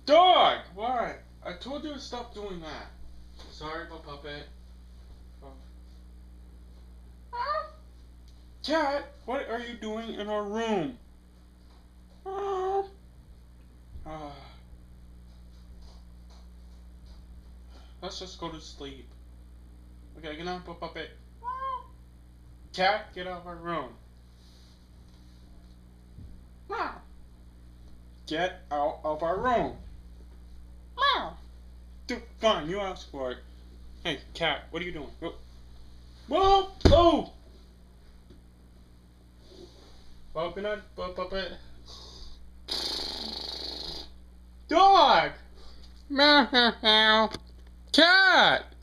Dog! What? I told you to stop doing that. Sorry, puppet. Kat, what are you doing in our room? Let's just go to sleep. Okay, good night, puppet. Kat, get out of our room. Get out of our room. Dude, fine, you asked for it. Hey, Kat, what are you doing? Whoa! Oh! Well, good night, puppet. Dog! Meow, meow, meow. Kat!